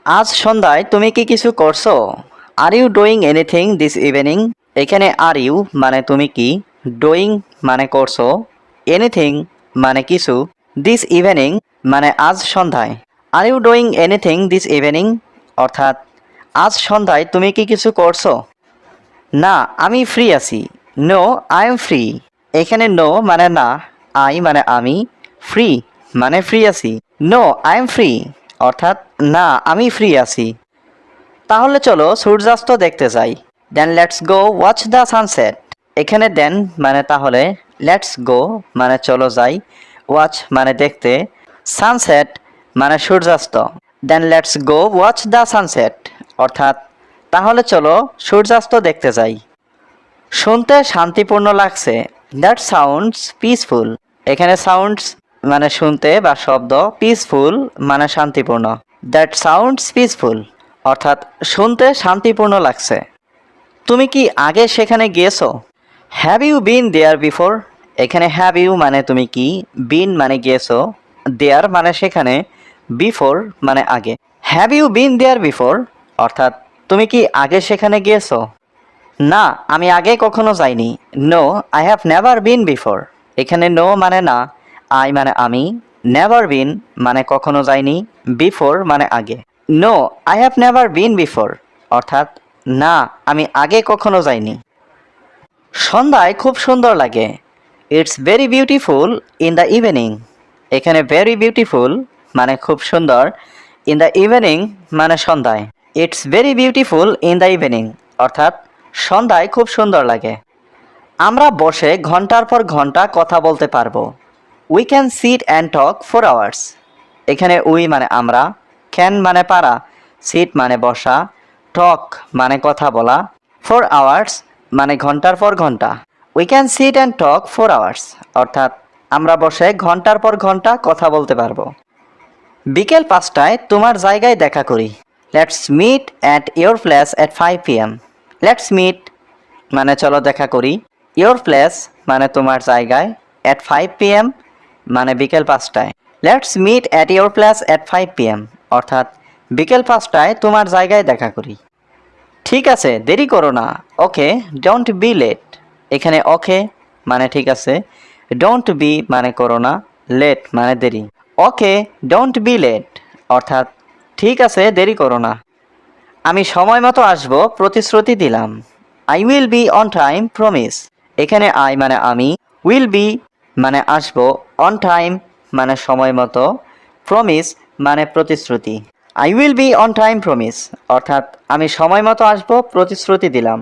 আজ সন্ধ্যায় তুমি কি কিছু করছো? Are you doing anything this evening? এখানে আর ইউ মানে তুমি কি, ডুইং মানে করছো, এনিথিং মানে কিছু, দিস ইভিনিং মানে আজ সন্ধ্যায়। Are you doing anything this evening অর্থাৎ আজ সন্ধ্যায় তুমি কি কিছু করছো? না, আমি ফ্রি আছি। No, I am free. এখানে নো মানে না, আই মানে আমি, ফ্রি মানে ফ্রি আছি। নো, আই এম ফ্রি অর্থাৎ না, আমি ফ্রি আছি। তাহলে চলো সূর্যাস্ত দেখতে যাই। Then let's go watch the sunset. এখানে দেন মানে তাহলে, লেটস গো মানে চলো যাই, ওয়াচ মানে দেখতে, সানসেট মানে সূর্যাস্ত। Then let's go watch the sunset অর্থাৎ তাহলে চলো সূর্যাস্ত দেখতে যাই। শুনতে শান্তিপূর্ণ লাগছে। That sounds peaceful. এখানে সাউন্ডস মানে শুনতে বা শব্দ, পিসফুল মানে শান্তিপূর্ণ। দ্যাট সাউন্ডস পিসফুল অর্থাৎ শুনতে শান্তিপূর্ণ লাগছে। তুমি কি আগে সেখানে গিয়েছো? Have you been there before? এখানে হ্যাভ ইউ মানে তুমি কি, বিন মানে গিয়েছো, দেয়ার মানে সেখানে, বিফোর মানে আগে। Have you been there before অর্থাৎ তুমি কি আগে সেখানে গিয়েছো? না, আমি আগে কখনো যাইনি। No, I have never been before. এখানে নো মানে না, আই মানে আমি, নেভার বিন মানে কখনো যাইনি, বিফোর মানে আগে। No, I have never been before অর্থাৎ না, আমি আগে কখনো যাইনি। সন্ধ্যায় খুব সুন্দর লাগে। It's very beautiful in the evening. এখানে ভেরি বিউটিফুল মানে খুব সুন্দর, ইন দ্য ইভিনিং মানে সন্ধ্যায়। It's very beautiful in the evening অর্থাৎ সন্ধ্যায় খুব সুন্দর লাগে। আমরা বসে ঘন্টার পর ঘন্টা কথা বলতে পারবো। We can sit and talk for hours. এখানে উই মানে আমরা, ক্যান মানে পারা, সিট মানে বসা, টক মানে কথা বলা, ফর আওয়ার্স মানে ঘন্টার পর ঘন্টা। We can sit and talk for hours অর্থাৎ আমরা বসে ঘন্টার পর ঘন্টা কথা বলতে পারবো। বিকেল 5টায় তোমার জায়গায় দেখা করি। Let's meet at your place at 5 p.m. Let's meet মানে চলো দেখা করি, ইয়োর প্লেস মানে তোমার জায়গায়, অ্যাট 5 p.m. মানে বিকেল 5টায়। Let's meet at your place at 5 p.m. অর্থাৎ বিকেল 5টায় তোমার জায়গায় দেখা করি। ঠিক আছে, দেরি করো না। ওকে, ডোন্ট বি লেট। এখানে ওকে মানে ঠিক আছে, ডোন্ট বি মানে করো না, লেট মানে দেরি। ওকে, ডোন্ট বি লেট অর্থাৎ ঠিক আছে, দেরি করো না। আমি সময় মতো আসবো, প্রতিশ্রুতি দিলাম। I will be on time promise. এখানে আই মানে আমি, উইল বি মানে আসবো, অন টাইম মানে সময় মতো, প্রমিস মানে প্রতিশ্রুতি। I will be on time promise অর্থাৎ আমি সময় মতো আসবো, প্রতিশ্রুতি দিলাম।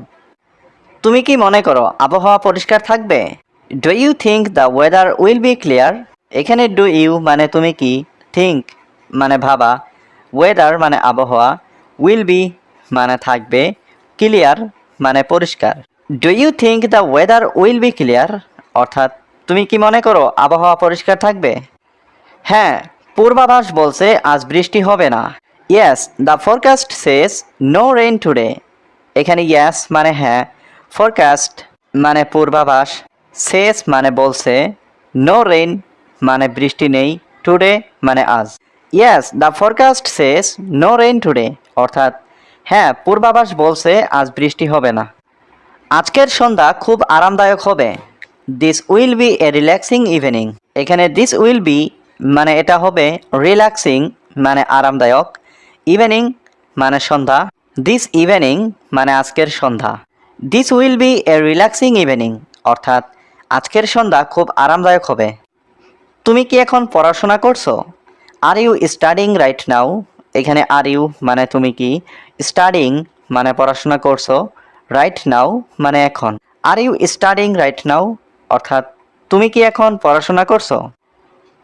তুমি কি মনে করো আবহাওয়া পরিষ্কার থাকবে? Do you think the weather will be clear? এখানে ডু ইউ মানে তুমি কি, থিঙ্ক মানে ভাবা, ওয়েদার মানে আবহাওয়া, উইল বি মানে থাকবে, ক্লিয়ার মানে পরিষ্কার। Do you think the weather will be clear অর্থাৎ তুমি কি মনে করো আবহাওয়া পরিষ্কার থাকবে? হ্যাঁ, পূর্বাভাস বলছে আজ বৃষ্টি হবে না। Yes, the forecast says no rain today. এখানে ইয়েস মানে হ্যাঁ, ফরকাস্ট মানে পূর্বাভাস, সেজ মানে বলছে, নো রেইন মানে বৃষ্টি নেই, টুডে মানে আজ। Yes, the forecast says no rain today অর্থাৎ হ্যাঁ, পূর্বাভাস বলছে আজ বৃষ্টি হবে না। আজকের সন্ধ্যা খুব আরামদায়ক হবে। This will be a relaxing evening. এখানে দিস উইল বি মানে এটা হবে, রিল্যাক্সিং মানে আরামদায়ক, ইভিনিং মানে সন্ধ্যা, দিস ইভিনিং মানে আজকের সন্ধ্যা। This will be a relaxing evening অর্থাৎ আজকের সন্ধ্যা খুব আরামদায়ক হবে। তুমি কি এখন পড়াশোনা করছো? Are you studying right now? এখানে আর ইউ মানে তুমি কি, স্টাডিং মানে পড়াশোনা করছো, রাইট নাও মানে এখন। Are you studying right now অর্থাৎ তুমি কি এখন পড়াশোনা করছো?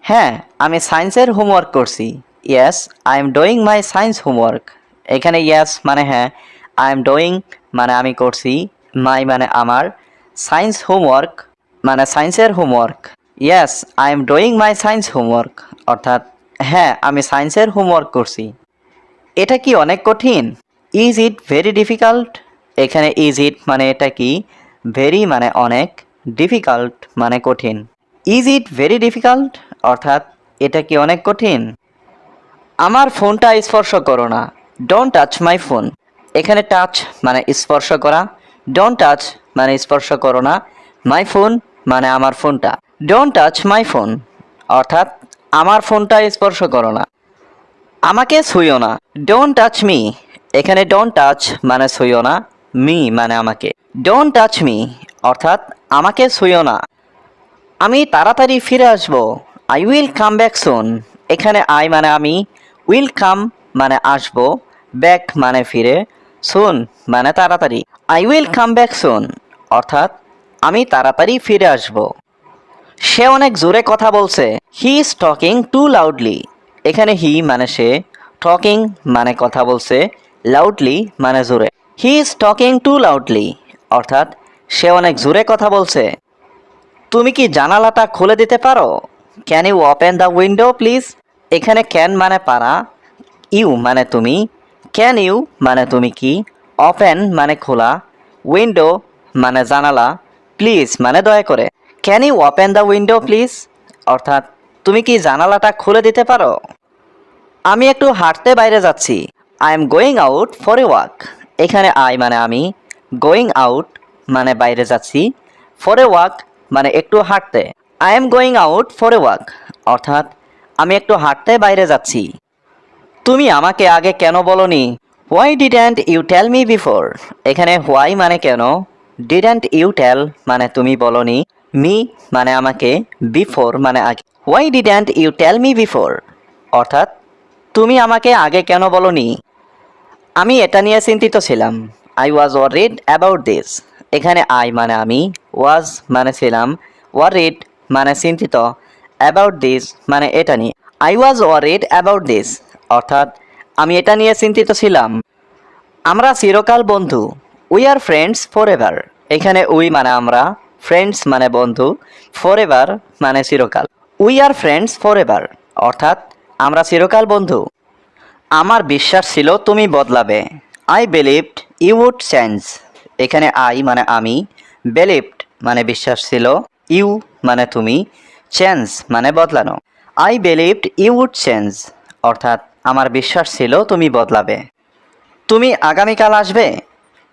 হ্যাঁ, আমি সায়েন্সের হোমওয়ার্ক করছি। Yes, I am doing my science homework. এখানে ইয়েস মানে হ্যাঁ, আই এম ডুইং মানে আমি করছি, মাই মানে আমার, সায়েন্স হোমওয়ার্ক মানে সায়েন্সের homework. Yes, I am doing my science homework অর্থাৎ হ্যাঁ, আমি সায়েন্সের হোমওয়ার্ক করছি। এটা কি অনেক কঠিন? Is it very difficult? এখানে ইজ ইট মানে এটা কি, ভেরি মানে অনেক, ডিফিকাল্ট মানে কঠিন। ইজ ইট ভেরি ডিফিকাল্ট অর্থাৎ এটা কি অনেক কঠিন? আমার ফোনটা স্পর্শ করো না। Don't touch my phone. এখানে টাচ মানে স্পর্শ করা, ডোন্ট টাচ মানে স্পর্শ করো না, মাই ফোন মানে আমার ফোনটা। ডোন্ট টাচ মাই ফোন অর্থাৎ আমার ফোনটা স্পর্শ করো না। আমাকে ছুঁয়ো না, ডোন্ট টাচ মি। এখানে ডোন্ট টাচ মানে ছুঁয়ো না, মি মানে আমাকে। ডোন্ট টাচ মি অর্থাৎ আমাকে ছুঁয়ো না। আমি তাড়াতাড়ি ফিরে আসব, I will come back soon. এখানে আই মানে আমি, উইল কাম মানে আসব, ব্যাক মানে ফিরে, সুন মানে তাড়াতাড়ি। I will come back soon অর্থাৎ আমি তাড়াতাড়ি ফিরে আসব। সে অনেক জোরে কথা বলছে, he is talking to loudly. এখানে হি মানে সে, টকিং মানে কথা বলছে, লাউডলি মানে জোরে। He is talking to loudly অর্থাৎ সে অনেক জোরে কথা বলছে। তুমি কি জানালাটা খুলে দিতে পারো? Can you open the window please. এখানে ক্যান মানে পারা, ইউ মানে তুমি, ক্যান ইউ মানে তুমি কি, ওপেন মানে খোলা, উইন্ডো মানে জানালা, প্লিজ মানে দয়া করে। Can you open the window please অর্থাৎ তুমি কি জানালাটা খুলে দিতে পারো? আমি একটু হাঁটতে বাইরে যাচ্ছি, I am going out for a walk. এখানে আই মানে আমি, গোয়িং আউট মানে বাইরে যাচ্ছি, ফর এ ওয়াক মানে একটু হাঁটতে। I am going out for a walk অর্থাৎ আমি একটু হাঁটতে বাইরে যাচ্ছি। তুমি আমাকে আগে কেন বলনি? Why didn't you tell me before. এখানে হোয়াই মানে কেন, ডিডেন্ট ইউ টেল মানে তুমি বলনি, মি মানে আমাকে, বিফোর মানে আগে। Why didn't you tell me before অর্থাৎ তুমি আমাকে আগে কেন বলনি? আমি এটা নিয়ে চিন্তিত ছিলাম, I was worried about this. এখানে আই মানে আমি, ওয়াজ মানে ছিলাম, ওয়ারিড মানে চিন্তিত, অ্যাবাউট দিস মানে এটা নিয়ে। I was worried about this অর্থাৎ আমি এটা নিয়ে চিন্তিত ছিলাম। আমরা চিরকাল বন্ধু, we are friends forever. এখানে উই মানে আমরা, ফ্রেন্ডস মানে বন্ধু, ফর এভার মানে চিরকাল। We are friends forever অর্থাৎ আমরা চিরকাল বন্ধু। আমার বিশ্বাস ছিল তুমি বদলাবে, I believed you would change. এখানে আই মানে আমি, বিলিভড মানে বিশ্বাস ছিল, ইউ মানে তুমি, চেঞ্জ মানে বদলানো। I believed you would change অর্থাৎ আমার বিশ্বাস ছিল তুমি বদলাবে। তুমি আগামীকাল আসবে,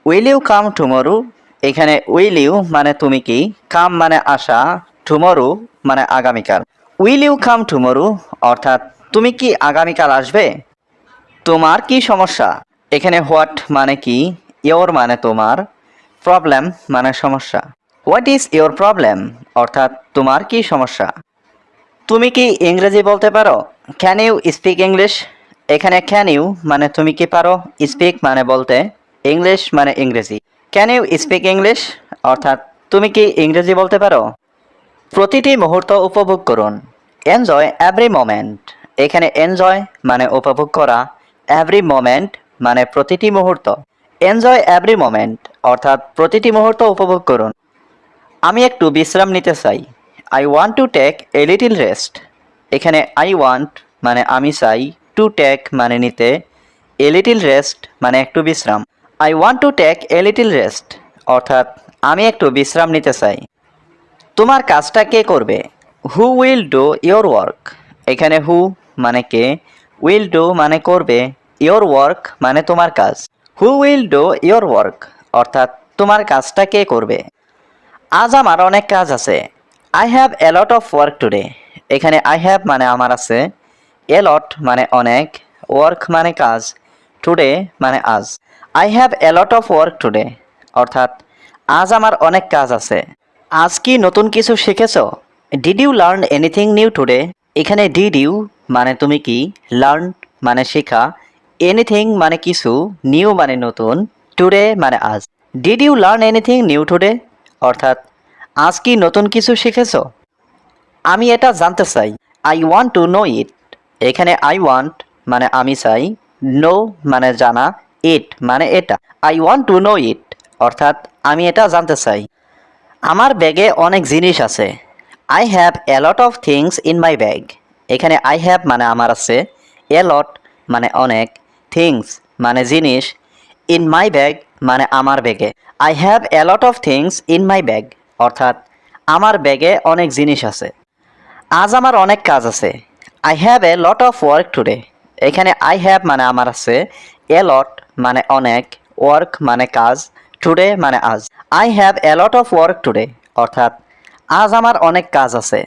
উইল ইউ কাম টুমরো। এখানে উইল ইউ মানে তুমি কি, কাম মানে আসা, টুমরো মানে আগামীকাল। উইল ইউ কাম টুমরো অর্থাৎ তুমি কি আগামীকাল আসবে? তোমার কি সমস্যা? এখানে হোয়াট মানে কি, ইয়োর মানে তোমার, প্রবলেম মানে সমস্যা। হোয়াট ইজ ইয়োর প্রবলেম অর্থাৎ তোমার কি সমস্যা? তুমি কি ইংরেজি বলতে পারো? Can you speak English. এখানে ক্যান ইউ মানে তুমি কি পারো, স্পিক মানে বলতে, ইংলিশ মানে ইংরেজি। ক্যান ইউ স্পিক ইংলিশ অর্থাৎ তুমি কি ইংরেজি বলতে পারো? প্রতিটি মুহূর্ত উপভোগ করুন, এনজয় এভরি মোমেন্ট। এখানে এনজয় মানে উপভোগ করা, এভরি মোমেন্ট মানে প্রতিটি মুহূর্ত। এনজয় এভরি মোমেন্ট অর্থাৎ প্রতিটি মুহূর্ত উপভোগ করুন। আমি একটু বিশ্রাম নিতে চাই, I want to take a little rest. এখানে আই ওয়ান্ট মানে আমি চাই, টু টেক মানে নিতে, এ লিটিল রেস্ট মানে একটু বিশ্রাম। I want to take a little rest অর্থাৎ আমি একটু বিশ্রাম নিতে চাই। তোমার কাজটা কে করবে? Who will do your work. এখানে হু মানে কে, উইল ডু মানে করবে, ইয়োর ওয়ার্ক মানে তোমার কাজ। Who will do your work অর্থাৎ তোমার কাজটা কে করবে? আজ আমার অনেক কাজ আছে, I have a lot of work today. এখানে আই হ্যাভ মানে আমার আছে, এ লট মানে অনেক, ওয়ার্ক মানে কাজ, টুডে মানে আজ। I have a lot of work today অর্থাৎ আজ আমার অনেক কাজ আছে। আজ কি নতুন কিছু শিখেছ? Did you learn anything new today. এখানে ডিড ইউ মানে তুমি কি, লার্ন মানে শেখা, এনিথিং মানে কিছু, নিউ মানে নতুন, টুডে মানে আজ। Did you learn anything new today অর্থাৎ আজ কি নতুন কিছু শিখেছ? আমি এটা জানতে চাই, আই ওয়ান্ট টু নো ইট। এখানে আই ওয়ান্ট মানে আমি চাই, নো মানে জানা, ইট মানে এটা। আই ওয়ান্ট টু নো ইট অর্থাৎ আমি এটা জানতে চাই। আমার ব্যাগে অনেক জিনিস আছে, I have a lot of things in my bag. এখানে আই হ্যাভ মানে আমার আছে, এ লট মানে অনেক, থিংস মানে জিনিস, ইন মাই ব্যাগ মানে আমার ব্যাগে। I have a lot of things in my bag অর্থাৎ আমার ব্যাগে অনেক জিনিস আছে। আজ আমার অনেক কাজ আছে, I have a lot of work today. এখানে আই হ্যাভ মানে আমার আছে, এ এ লট মানে অনেক, ওয়ার্ক মানে কাজ, টুডে মানে আজ। I have a lot of work today, অর্থাৎ আজ আমার অনেক কাজ আছে।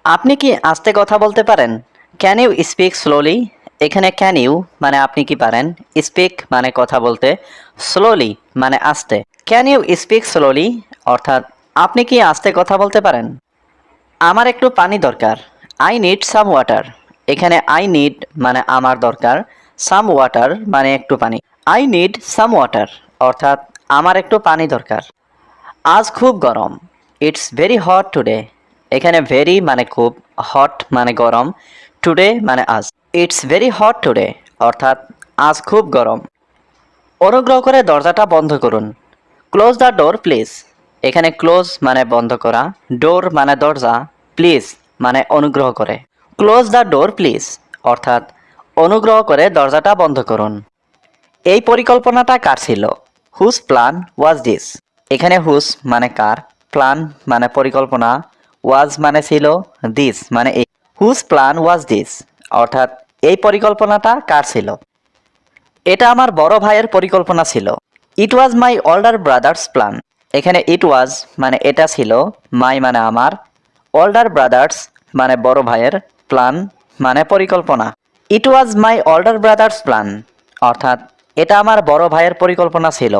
আপনি কি আস্তে কথা বলতে পারেন? Can you speak slowly? এখানে ক্যান ইউ মানে আপনি কি পারেন, স্পিক মানে কথা বলতে, স্লোলি মানে আস্তে। ক্যান ইউ স্পিক স্লোলি, অর্থাৎ আপনি কি আস্তে কথা বলতে পারেন? আমার একটু পানি দরকার। I need some water. এখানে আই নিড মানে আমার দরকার, সাম ওয়াটার মানে একটু পানি। আই নিড সাম ওয়াটার, অর্থাৎ আমার একটু পানি দরকার। আজ খুব গরম। It's very hot today. এখানে ভেরি মানে খুব, হট মানে গরম, টুডে মানে আজ। ইটস ভেরি হট টুডে, অর্থাৎ আজ খুব গরম। অনুগ্রহ করে দরজাটা বন্ধ করুন। Close the door please. এখানে ক্লোজ মানে বন্ধ করা, ডোর মানে দরজা, প্লিজ মানে অনুগ্রহ করে। ক্লোজ দ্য ডোর প্লিজ, অর্থাৎ অনুগ্রহ করে দরজাটা বন্ধ করুন। এই পরিকল্পনাটা কার ছিল? Whose plan was this. এখানে হুজ মানে কার, প্ল্যান মানে পরিকল্পনা, ওয়াজ মানে ছিল, দিস মানে এই। হুজ প্ল্যান ওয়াজ দিস, অর্থাৎ এই পরিকল্পনাটা কার ছিল? এটা আমার বড় ভাইয়ের পরিকল্পনা ছিল। It was my অল্ডার brothers plan. এখানে ইট ওয়াজ মানে এটা ছিল, মাই মানে আমার, অল্ডার ব্রাদার্স মানে বড় ভাইয়ের, প্ল্যান মানে পরিকল্পনা। ইট ওয়াজ মাই অল্ডার ব্রাদার্স প্ল্যান, অর্থাৎ এটা আমার বড় ভাইয়ের পরিকল্পনা ছিল।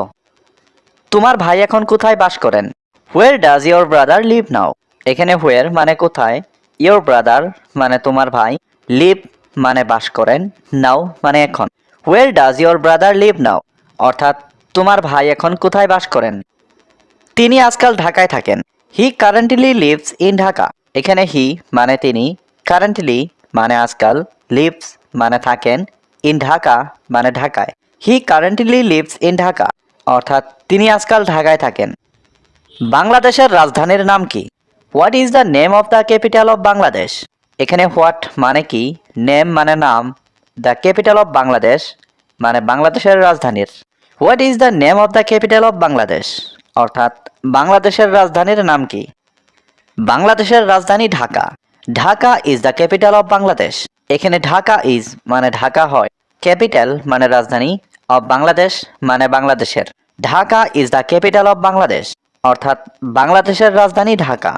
তোমার ভাই এখন কোথায় বাস করেন? Where does your brother live now? এখানে হোয়ার মানে কোথায়, ইয়োর ব্রাদার মানে তোমার ভাই, লিভ মানে বাস করেন, নাও মানে এখন। Where does your brother live now, অর্থাৎ তোমার ভাই এখন কোথায় বাস করেন? তিনি আজকাল ঢাকায় থাকেন। হি কারেন্টলি লিভস ইন ঢাকা। এখানে হি মানে তিনি, কারেন্টলি মানে আজকাল, লিভস মানে থাকেন, ইন ঢাকা মানে ঢাকায়। হি কারেন্টলি লিভস ইন ঢাকা, অর্থাৎ তিনি আজকাল ঢাকায় থাকেন। বাংলাদেশের রাজধানীর নাম কি? What is the name of the capital of Bangladesh? এখানে হোয়াট মানে কি, নেম মানে নাম, দ্য ক্যাপিটাল অফ বাংলাদেশ মানে বাংলাদেশের রাজধানীর। What is the name of the capital of Bangladesh, অর্থাৎ বাংলাদেশের রাজধানীর নাম কি? বাংলাদেশের রাজধানী Dhaka. Dhaka is the capital of Bangladesh. এখানে ঢাকা ইজ মানে ঢাকা হয়, ক্যাপিটাল মানে রাজধানী, অফ বাংলাদেশ মানে বাংলাদেশের। Dhaka is the capital of Bangladesh, অর্থাৎ বাংলাদেশের রাজধানী ঢাকা।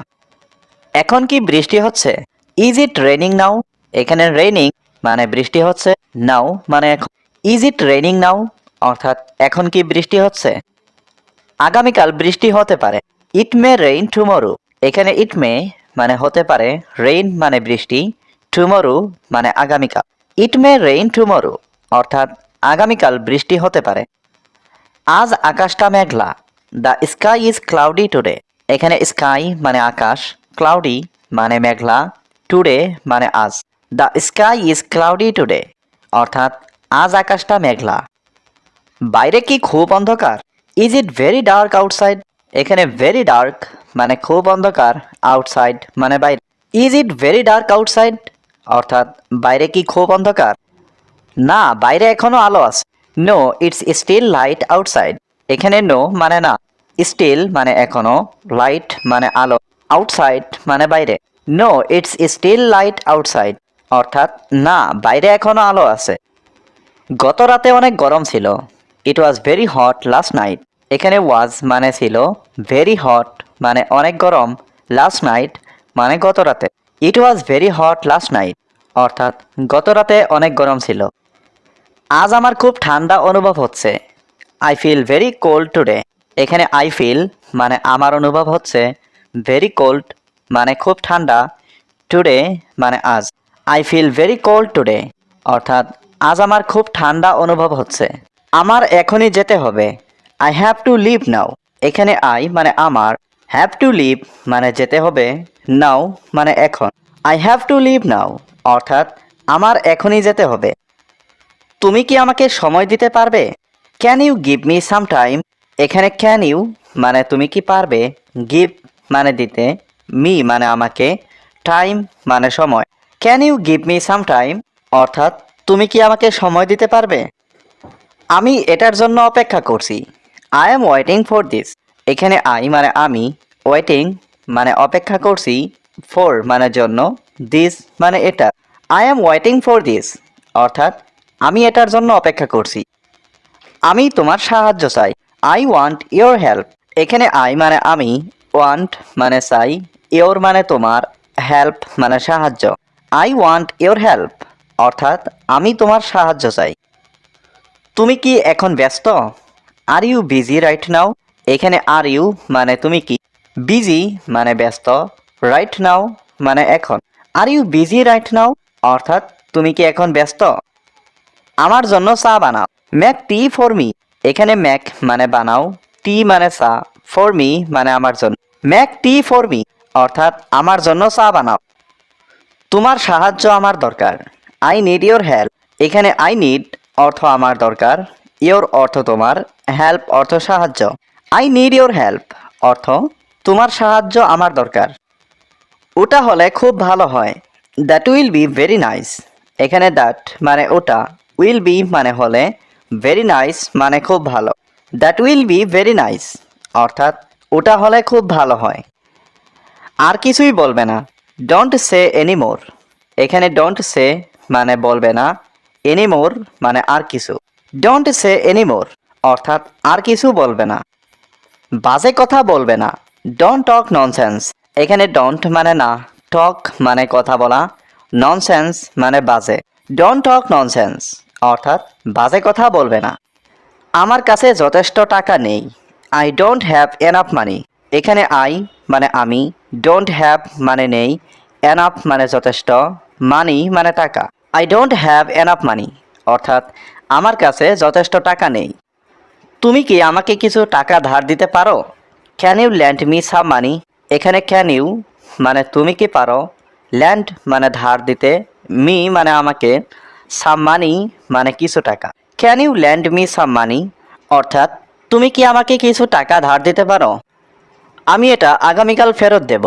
এখন কি বৃষ্টি হচ্ছে? ইজ ইট রেনিং নাও? এখানে রেনিং মানে বৃষ্টি হচ্ছে, নাও মানে এখন। ইজ ইট রেনিং নাও, অর্থাৎ এখন কি বৃষ্টি হচ্ছে? আগামীকাল বৃষ্টি হতে পারে। ইট মে রেইন টুমরো। এখানে ইট মে মানে হতে পারে, রেইন মানে বৃষ্টি, টুমরো মানে আগামীকাল। ইট মে রেইন টুমরো, অর্থাৎ আগামীকাল বৃষ্টি হতে পারে। আজ আকাশটা মেঘলা। The sky is cloudy today. এখানে স্কাই মানে আকাশ, ক্লাউডি মানে মেঘলা, টুডে মানে আজ। The sky is cloudy today, অর্থাৎ আজ আকাশটা মেঘলা। বাইরে কি খুব অন্ধকার? Is it very dark outside? এখানে ভেরি ডার্ক মানে খুব অন্ধকার, আউটসাইড মানে বাইরে। Is it very dark outside, অর্থাৎ বাইরে কি খুব অন্ধকার? না, বাইরে এখনো আলো আছে। No it's still light outside. এখানে নো মানে না, স্টিল মানে এখনো, লাইট মানে আলো, আউটসাইড মানে বাইরে। No it's still light outside, অর্থাৎ না, বাইরে এখনো আলো আছে। গত রাতে অনেক গরম ছিল। It was very hot last night. এখানে ওয়াজ মানে ছিল, ভেরি হট মানে অনেক গরম, লাস্ট নাইট মানে গত রাতে। It was very hot last night, অর্থাৎ গত রাতে অনেক গরম ছিল। আজ আমার খুব ঠান্ডা অনুভব হচ্ছে। I feel very cold today. এখানে আই ফিল মানে আমার অনুভব হচ্ছে, ভেরি কোল্ড মানে খুব ঠান্ডা, টুডে মানে আজ। I feel very cold today, অর্থাৎ আজ আমার খুব ঠান্ডা অনুভব হচ্ছে। আমার এখনই যেতে হবে। I have to leave now. এখানে আই মানে আমার, হ্যাভ টু লিভ মানে যেতে হবে, নাও মানে এখন। I have to leave now, অর্থাৎ আমার এখনই যেতে হবে। তুমি কি আমাকে সময় দিতে পারবে? Can you give me some time? এখানে ক্যান ইউ মানে তুমি কি পারবে, গিভ মানে দিতে, মি মানে আমাকে, টাইম মানে সময়। Can you give me some time, অর্থাৎ তুমি কি আমাকে সময় দিতে পারবে? আমি এটার জন্য অপেক্ষা করছি। I am waiting for this. এখানে আই মানে আমি, ওয়েটিং মানে অপেক্ষা করছি, ফর মানে জন্য, দিস মানে এটা। I am waiting for this, অর্থাৎ আমি এটার জন্য অপেক্ষা করছি। আমি তোমার সাহায্য চাই। I want your help. এখানে আই মানে আমি, ওয়ান্ট মানে চাই, ইয়োর মানে তোমার, হেল্প মানে সাহায্য। আই ওয়ান্ট ইয়োর হেল্প অর্থাৎ আমি তোমার সাহায্য চাই। তুমি কি এখন ব্যস্ত? Are you busy right now? এখানে আর ইউ মানে তুমি কি, বিজি মানে ব্যস্ত, রাইট নাও মানে এখন। Are you busy right now অর্থাৎ তুমি কি এখন ব্যস্ত? আমার জন্য চা বানাও। Make tea for me. এখানে মেক মানে বানাও, টি মানে চা, ফর মি মানে আমার জন্য। মেক টি ফর মি অর্থাৎ আমার জন্য চা বানাও। তোমার সাহায্য আমার দরকার। I need your help. এখানে আই নিড অর্থ আমার দরকার, ইয়োর অর্থ তোমার, হেল্প অর্থ সাহায্য। আই নিড ইয়োর হেল্প অর্থ তোমার সাহায্য আমার দরকার। ওটা হলে খুব ভালো হয়। That will be very nice. এখানে দ্যাট মানে ওটা, উইল বি মানে হলে, ভেরি নাইস মানে খুব ভালো। That will be very nice অর্থাৎ ওটা হলে খুব ভালো হয়। আর কিছুই বলবে না। Don't say anymore. এখানে ডোন্ট সে মানে বলবে না, এনিমোর মানে আর কিছু। ডোন্ট সে এনিমোর অর্থাৎ আর কিছু বলবে না। বাজে কথা বলবে না। Don't talk nonsense. এখানে ডোন্ট মানে না, টক মানে কথা বলা, ননসেন্স মানে বাজে। ডোন্ট টক ননসেন্স অর্থাৎ বাজে কথা বলবে না। আমার কাছে যথেষ্ট টাকা নেই। I don't have enough money. এখানে আই মানে আমি, ডোন্ট হ্যাভ মানে নেই, এনাফ মানে যথেষ্ট, মানি মানে টাকা। I don't have enough money অর্থাৎ আমার কাছে যথেষ্ট টাকা নেই। তুমি কি আমাকে কিছু টাকা ধার দিতে পারো? Can you lend me some money? এখানে ক্যান ইউ মানে তুমি কি পারো, ল্যান্ড মানে ধার দিতে, মি মানে আমাকে, সাম মানি মানে কিছু টাকা। Can you lend me some money অর্থাৎ তুমি কি আমাকে কিছু টাকা ধার দিতে পারো? আমি এটা আগামীকাল ফেরত দেব।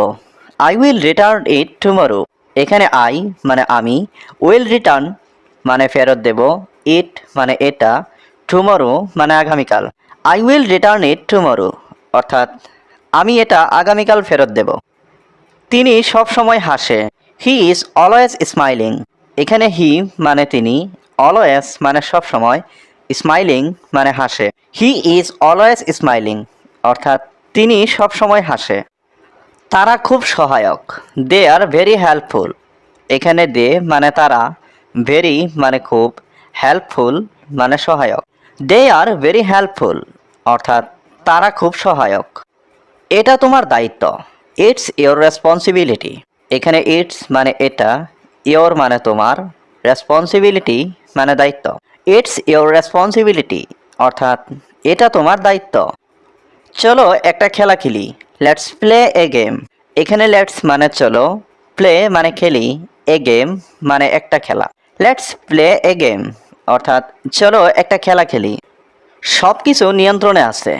I will return it tomorrow. এখানে আই মানে আমি, উইল রিটার্ন মানে ফেরত দেব, ইট মানে এটা, টুমরো মানে আগামীকাল। I will return it tomorrow অর্থাৎ আমি এটা আগামীকাল ফেরত দেব। তিনি সব সময় হাসে। He is always smiling. এখানে হি মানে তিনি, অলওয়েজ মানে সব সময়, স্মাইলিং মানে হাসে। হি ইজ অলওয়েজ স্মাইলিং অর্থাৎ তিনি সব সময় হাসে। তারা খুব সহায়ক। দে আর ভেরি হেল্পফুল। এখানে দে মানে তারা, ভেরি মানে খুব, হেল্পফুল মানে সহায়ক। দে আর ভেরি হেল্পফুল অর্থাৎ তারা খুব সহায়ক। এটা তোমার দায়িত্ব। It's your responsibility. এখানে ইটস মানে এটা, ইয়োর মানে তোমার, রেসপন্সিবিলিটি মানে দায়িত্ব। ইটস ইয়োর রেসপন্সিবিলিটি অর্থাৎ এটা তোমার দায়িত্ব। চলো একটা খেলা খেলি। Let's play a game. এখানে লেটস মানে চলো, প্লে মানে খেলি, এ গেম মানে একটা খেলা। লেটস প্লে এ গেম অর্থাৎ চলো একটা খেলা খেলি। সব কিছু নিয়ন্ত্রণে আছে।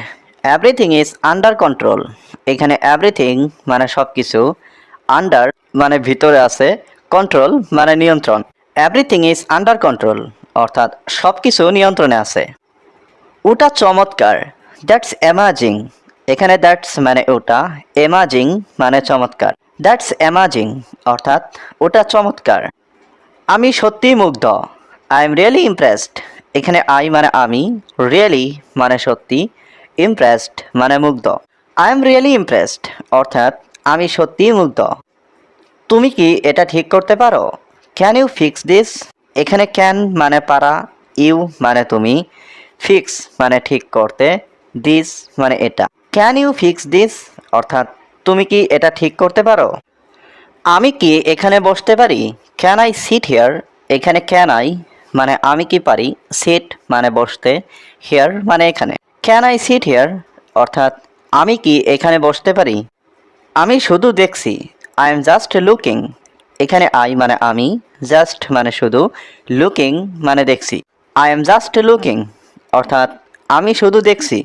Everything is under control. এখানে এভরিথিং মানে সব কিছু, আন্ডার মানে ভিতরে আছে, কন্ট্রোল মানে নিয়ন্ত্রণ। এভরিথিং ইজ আন্ডার কন্ট্রোল অর্থাৎ সব কিছু নিয়ন্ত্রণে আছে। ওটা চমৎকার। That's amazing. এখানে দ্যাটস মানে ওটা, অ্যামাজিং মানে চমৎকার। দ্যাটস অ্যামাজিং অর্থাৎ ওটা চমৎকার। আমি সত্যিই মুগ্ধ। I am really impressed. এখানে আই মানে আমি, রিয়েলি মানে সত্যি, ইমপ্রেসড মানে মুগ্ধ। আই এম রিয়েলি ইমপ্রেসড অর্থাৎ আমি সত্যিই মুগ্ধ। তুমি কি এটা ঠিক করতে পারো? Can you fix this? এখানে ক্যান মানে পারা, ইউ মানে তুমি, ফিক্স মানে ঠিক করতে, দিস মানে এটা। ক্যান ইউ ফিক্স দিস অর্থাৎ তুমি কি এটা ঠিক করতে পারো? আমি কি এখানে বসতে পারি? Can I sit here? এখানে ক্যান আই মানে আমি কি পারি, সিট মানে বসতে, হিয়ার মানে এখানে। ক্যান আই সিট হিয়ার অর্থাৎ আমি কি এখানে বসতে পারি? আমি শুধু দেখছি। I am just looking. এখানে আই মানে আমি, জাস্ট মানে শুধু, লুকিং মানে দেখছি। আই এম জাস্ট লুকিং অর্থাৎ আমি শুধু দেখছি।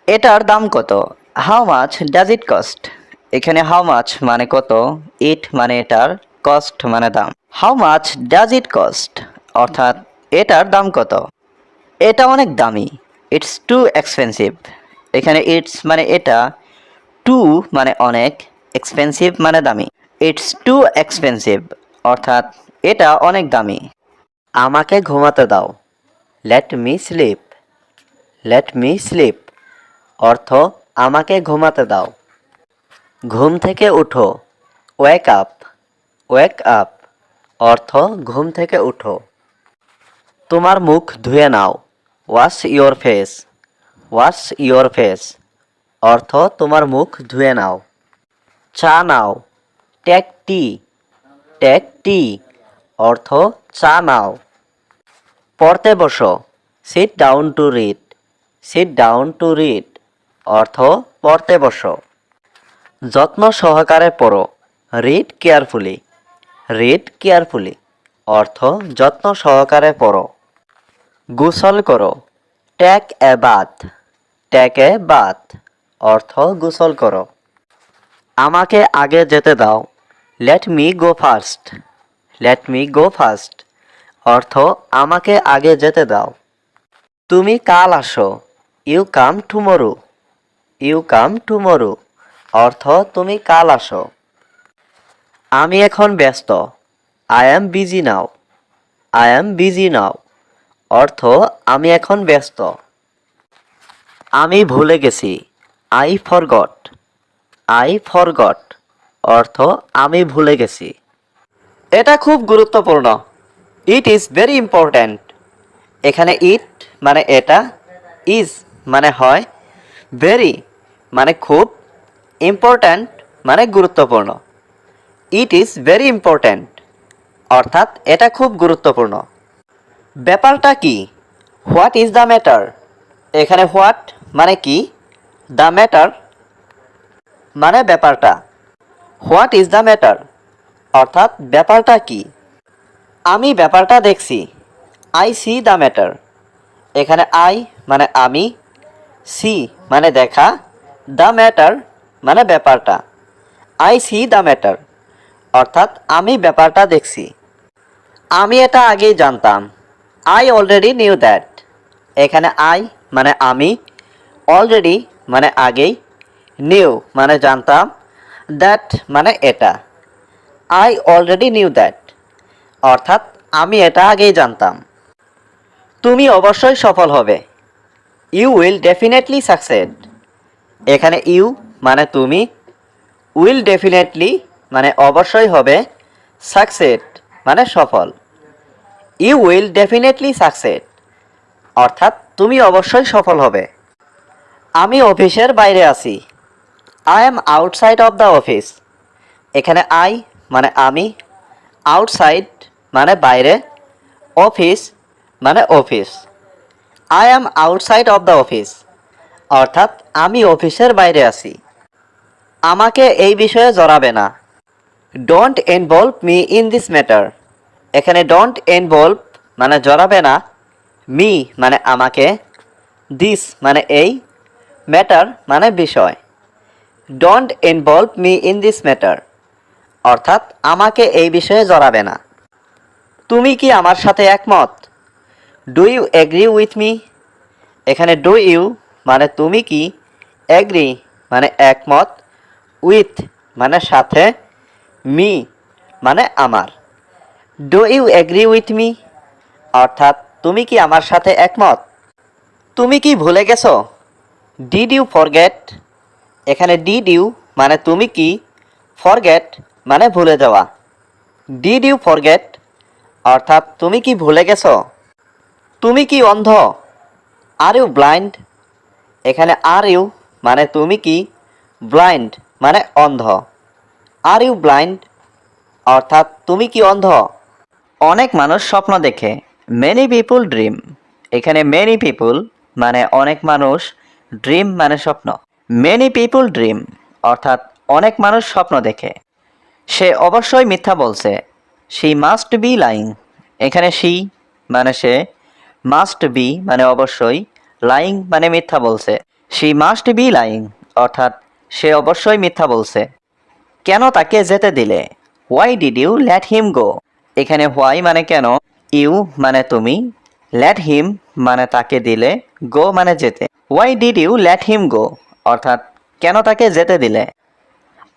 এটার দাম কত? How much does it cost? এখানে হাউ মাচ মানে কত, ইট মানে এটার, কস্ট মানে দাম। How much does it cost অর্থাৎ এটার দাম কত? এটা অনেক দামি। It's too expensive. এখানে ইটস মানে এটা, টু মানে অনেক, এক্সপেন্সিভ মানে দামি। ইটস টু এক্সপেন্সিভ অর্থাৎ এটা অনেক দামি। আমাকে ঘুমাতে দাও। Let me slip. Let me slip অর্থ আমাকে ঘুমাতে দাও। ঘুম থেকে উঠো, ওয়েক আপ। ওয়েক আপ অর্থ ঘুম থেকে উঠো। তোমার মুখ ধুয়ে নাও, wash your face. Wash your face অর্থ তোমার মুখ ধুয়ে নাও। চা নাও, টেক টি। টেক টি অর্থ চা নাও। পড়তে বসো, sit down to read. Sit down to read অর্থ পড়তে বসো। যত্ন সহকারে পড়ো, রিড কেয়ারফুলি। রিড কেয়ারফুলি অর্থ যত্ন সহকারে পড়ো। গোসল করো, take a bath. Take a bath অর্থ গোসল করো। আমাকে আগে যেতে দাও, let me go first. Let me go first অর্থ আমাকে আগে যেতে দাও। তুমি কাল আসো, you come tomorrow. You come tomorrow অর্থ তুমি কাল আসো। আমি এখন ব্যস্ত, I am busy now. I am busy now অর্থ আমি এখন ব্যস্ত। আমি ভুলে গেছি, আই ফরগট। আই ফরগট অর্থ আমি ভুলে গেছি। এটা খুব গুরুত্বপূর্ণ, ইট ইজ ভেরি ইম্পর্ট্যান্ট। এখানে ইট মানে এটা, ইজ মানে হয়, ভেরি মানে খুব, ইম্পর্ট্যান্ট মানে গুরুত্বপূর্ণ। ইট ইজ ভেরি ইম্পর্ট্যান্ট অর্থাৎ এটা খুব গুরুত্বপূর্ণ। ব্যাপারটা কি, হোয়াট ইজ দ্য ম্যাটার। এখানে হোয়াট মানে কি, দ্য ম্যাটার মানে ব্যাপারটা। হোয়াট ইজ দ্য ম্যাটার অর্থাৎ ব্যাপারটা কি। আমি ব্যাপারটা দেখছি, আই সি দ্য ম্যাটার। এখানে আই মানে আমি, সি মানে দেখা, দ্য ম্যাটার মানে ব্যাপারটা। আই সি দ্য ম্যাটার অর্থাৎ আমি ব্যাপারটা দেখছি। আমি এটা আগেই জানতাম, আই অলরেডি নিউ দ্যাট। এখানে আই মানে আমি, অলরেডি মানে আগেই, নিউ মানে জানতাম, দ্যাট মানে এটা। আই অলরেডি নিউ দ্যাট অর্থাৎ আমি এটা আগেই জানতাম। তুমি অবশ্যই সফল হবে, ইউ উইল ডেফিনেটলি সাকসেড। এখানে ইউ মানে তুমি, উইল ডেফিনেটলি মানে অবশ্যই হবে, সাকসেড মানে সফল। ইউ উইল ডেফিনেটলি সাকসেড অর্থাৎ তুমি অবশ্যই সফল হবে। আমি অফিসের বাইরে আছি, I am outside of the office. এখানে আই মানে আমি, আউটসাইড মানে বাইরে, অফিস মানে office. I am outside of the office অর্থাৎ আমি অফিসের বাইরে আছি। আমাকে এই বিষয়ে জড়াবে না, don't involve me in this matter. এখানে ডোন্ট ইনভলভ মানে জড়াবে না, মি মানে আমাকে, দিস মানে এই, ম্যাটার মানে বিষয়। Don't involve me in this matter অর্থাৎ আমাকে এই বিষয়ে জড়াবে না। তুমি কি আমার সাথে একমত, do you agree with me. এখানে ডু ইউ মানে তুমি কি, এগ্রি মানে একমত, উইথ মানে সাথে, মি মানে আমার। Do you agree with me অর্থাৎ তুমি কি আমার সাথে একমত। তুমি কি ভুলে গেছো, ডিড ইউ ফরগেট। এখানে ডিড ইউ মানে তুমি কি, ফরগেট মানে ভুলে যাওয়া। ডিড ইউ ফরগেট অর্থাৎ তুমি কি ভুলে গেছো। তুমি কি অন্ধ, আর ইউ ব্লাইন্ড। এখানে আর ইউ মানে তুমি কি, ব্লাইন্ড মানে অন্ধ। আর ইউ ব্লাইন্ড অর্থাৎ তুমি কি অন্ধ। অনেক মানুষ স্বপ্ন দেখে, মেনি পিপুল ড্রিম। এখানে মেনি পিপুল মানে অনেক মানুষ, ড্রিম মানে স্বপ্ন। মেনি পিপুল ড্রিম অর্থাৎ অনেক মানুষ স্বপ্ন দেখে। সে অবশ্যই মিথ্যা বলছে, শি মাস্ট বি লাইং। এখানে শি মানে সে, মাস্ট বি মানে অবশ্যই, লাইং মানে মিথ্যা বলছে। শি মাস্ট বি লাইং অর্থাৎ সে অবশ্যই মিথ্যা বলছে। কেন তাকে যেতে দিলে, why did you let him go. এখানে হোয়াই মানে কেন, ইউ মানে তুমি, লেট হিম মানে তাকে দিলে, গো মানে যেতে। Why did you let him go অর্থাৎ কেন তাকে যেতে দিলে।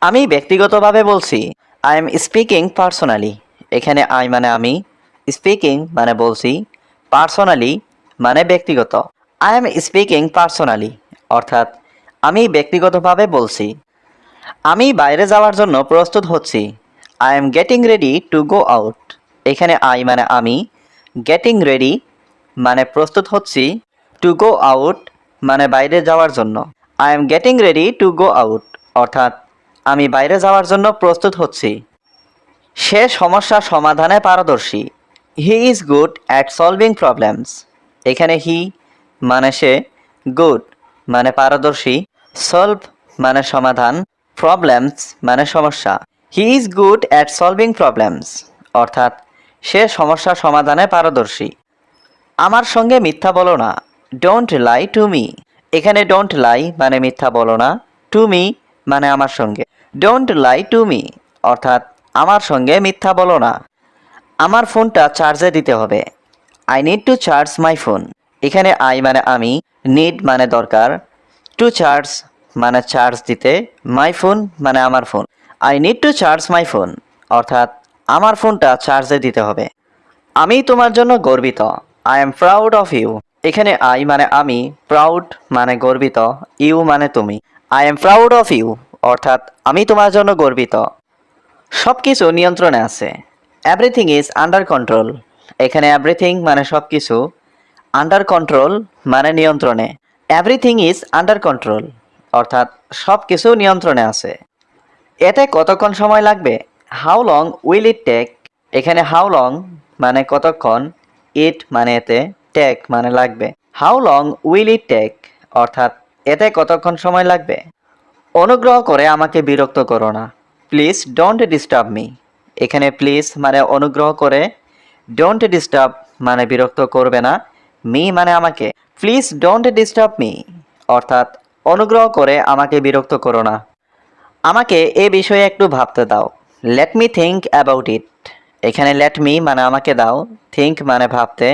আমি ব্যক্তিগতভাবে বলছি, আই এম স্পিকিং পার্সোনালি। এখানে আই মানে আমি, স্পিকিং মানে বলছি, পার্সোনালি মানে ব্যক্তিগত। আই এম স্পিকিং পার্সোনালি, অর্থাৎ আমি ব্যক্তিগতভাবে বলছি। আমি বাইরে যাওয়ার জন্য প্রস্তুত হচ্ছি। I am getting ready to go out. এখানে আই মানে আমি, গেটিং রেডি মানে প্রস্তুত হচ্ছি, টু গো আউট মানে বাইরে যাওয়ার জন্য। I am getting ready to go out, অর্থাৎ আমি বাইরে যাওয়ার জন্য প্রস্তুত হচ্ছি। সে সমস্যা সমাধানে পারদর্শী। He is good at solving problems. এখানে হি মানে সে, গুড মানে পারদর্শী, সলভ মানে সমাধান, প্রবলেমস মানে সমস্যা। He is good at solving problems, অর্থাৎ সে সমস্যা সমাধানে পারদর্শী। আমার সঙ্গে মিথ্যা বলো না। Don't lie to me. এখানে ডোন্ট লাই মানে মিথ্যা বলো না, টু মি মানে আমার সঙ্গে। ডোন্ট লাই টু মি, অর্থাৎ আমার সঙ্গে মিথ্যা বলো না। আমার ফোনটা চার্জে দিতে হবে। I need to charge my phone. এখানে আই মানে আমি, নিড মানে দরকার, টু চার্জ মানে চার্জ দিতে, মাই ফোন মানে আমার phone. I need to charge my phone, অর্থাৎ আমার ফোনটা চার্জে দিতে হবে। আমি তোমার জন্য গর্বিত। I am proud of you. এখানে আই মানে আমি, প্রাউড মানে গর্বিত, ইউ মানে তুমি। I am proud of you, অর্থাৎ আমি তোমার জন্য গর্বিত। সব কিছু নিয়ন্ত্রণে আছে। Everything is under control. এখানে এভরিথিং মানে সব কিছু, আন্ডার কন্ট্রোল মানে নিয়ন্ত্রণে। এভরিথিং ইজ আন্ডার কন্ট্রোল, অর্থাৎ সব কিছু নিয়ন্ত্রণে আছে। এতে কতক্ষণ সময় লাগবে? How long will it take. এখানে হাউ লং মানে কতক্ষণ, ইট মানে এতে, টেক মানে লাগবে। How long will it take, অর্থাৎ এতে কতক্ষণ সময় লাগবে। অনুগ্রহ করে আমাকে বিরক্ত করো না। Please don't disturb me. এখানে প্লিজ মানে অনুগ্রহ করে, ডোন্ট ডিস্টার্ব মানে বিরক্ত করবে না, মি মানে আমাকে। প্লিজ ডোন্ট ডিস্টার্ব মি, অর্থাৎ অনুগ্রহ করে আমাকে বিরক্ত করো না। আমাকে এ বিষয়ে একটু ভাবতে দাও। Let me think about it. এখানে লেট মি মানে আমাকে দাও, থিঙ্ক মানে ভাবতে,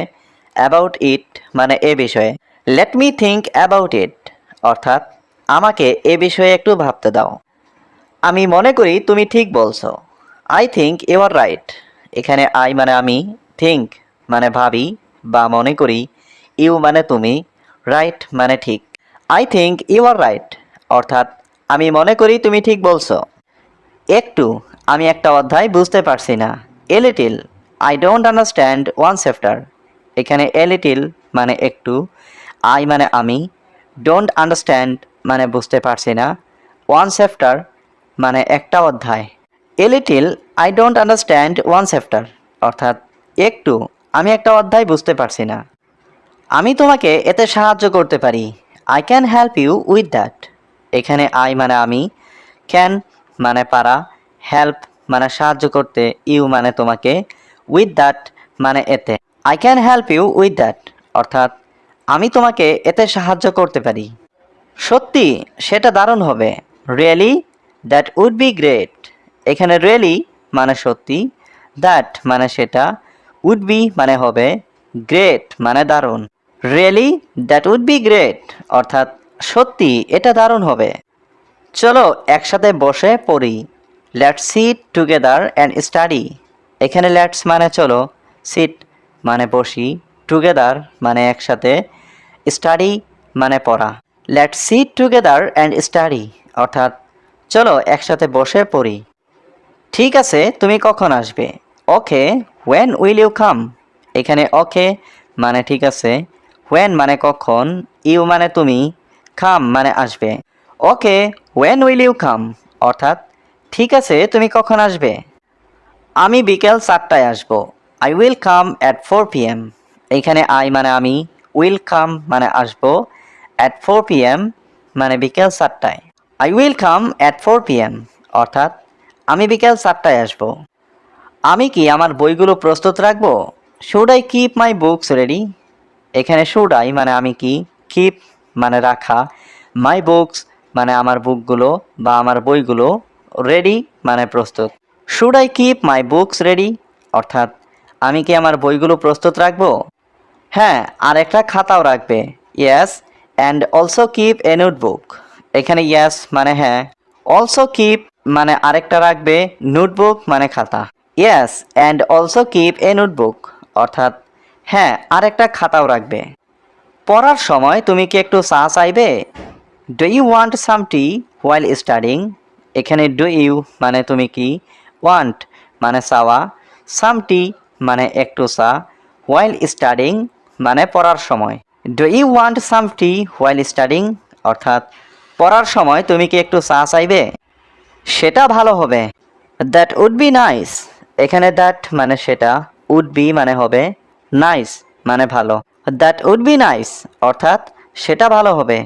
অ্যাবাউট ইট মানে এ বিষয়ে। Let me think about it, অর্থাৎ আমাকে এ বিষয়ে একটু ভাবতে দাও। আমি মনে করি তুমি ঠিক বলছো। I think you are right. এখানে আই মানে আমি, থিঙ্ক মানে ভাবি বা মনে করি, ইউ মানে তুমি, রাইট মানে ঠিক। I think you are right, অর্থাৎ আমি মনে করি তুমি ঠিক বলছো। একটু, আমি একটা অধ্যায় বুঝতে পারছি না। A little, I don't understand one chapter. এখানে এ লিটিল মানে একটু, আই মানে আমি, ডোন্ট আন্ডারস্ট্যান্ড মানে বুঝতে পারছি না, ওয়ান চ্যাপ্টার মানে একটা অধ্যায়। A little I don't understand one chapter, অর্থাৎ একটু, আমি একটা অধ্যায় বুঝতে পারছি না। আমি তোমাকে এতে সাহায্য করতে পারি। I can help you with that. এখানে আই মানে আমি, ক্যান মানে পারা, হেল্প মানে সাহায্য করতে, ইউ মানে তোমাকে, উইথ দ্যাট মানে এতে। I can help you with that, অর্থাৎ আমি তোমাকে এতে সাহায্য করতে পারি। সত্যি, সেটা দারুণ হবে। Really, that would be great. এখানে রিয়েলি মানে সত্যি, দ্যাট মানে সেটা, উড বি মানে হবে, গ্রেট মানে দারুণ। Really that would be great, অর্থাৎ সত্যি এটা দারুণ হবে। চলো একসাথে বসে পড়ি। Let's sit together and study. এখানে লেটস মানে চলো, সিট মানে বসি, টুগেদার মানে একসাথে, স্টাডি মানে পড়া। Let's sit together and study, অর্থাৎ চলো একসাথে বসে পড়ি। ঠিক আছে, তুমি কখন আসবে? ওকে, হোয়েন উইল ইউ কাম। এখানে ওকে মানে ঠিক আছে, হোয়েন মানে কখন, ইউ মানে তুমি, কাম মানে আসবে। ওকে, হোয়েন উইল ইউ কাম, অর্থাৎ ঠিক আছে, তুমি কখন আসবে? আমি বিকেল 4টায় আসবো। I will come at 4 PM। এখানে আই মানে আমি, উইল কাম মানে আসবো, অ্যাট 4 PM মানে বিকেল 4টায়। I will come at 4 PM, অর্থাৎ আমি বিকেল 4টায় আসবো। আমি কি আমার বইগুলো প্রস্তুত রাখবো? Should I keep my books ready. এখানে শুড আই মানে আমি কি, কিপ মানে রাখা, মাই বুকস মানে আমার বুকগুলো বা আমার বইগুলো, রেডি মানে প্রস্তুত। Should I keep my books ready, অর্থাৎ আমি কি আমার বইগুলো প্রস্তুত রাখবো? হ্যাঁ, আর একটা খাতাও রাখবে। Yes, and also keep a notebook. এখানে ইয়েস মানে হ্যাঁ, অলসো কিপ মানে আরেকটা রাখবে, নোটবুক মানে খাতা। Yes and also keep a notebook, অর্থাৎ হ্যাঁ, আরেকটা খাতাও রাখবে। পড়ার সময় তুমি কি একটু চা চাইবে? Do you want some tea while studying? এখানে ডু ইউ মানে তুমি কি, ওয়ান্ট মানে চাওয়া, সাম টি মানে একটু চা, হোয়াইল স্টাডিং মানে পড়ার সময়। Do you want some tea while studying অর্থাৎ পড়ার সময় তুমি কি একটু চা চাইবে? সেটা ভালো হবে। That would be nice. এখানে দ্যাট মানে সেটা, উড বি মানে হবে, নাইস মানে ভালো। দ্যাট উড বি নাইস অর্থাৎ সেটা ভালো হবে।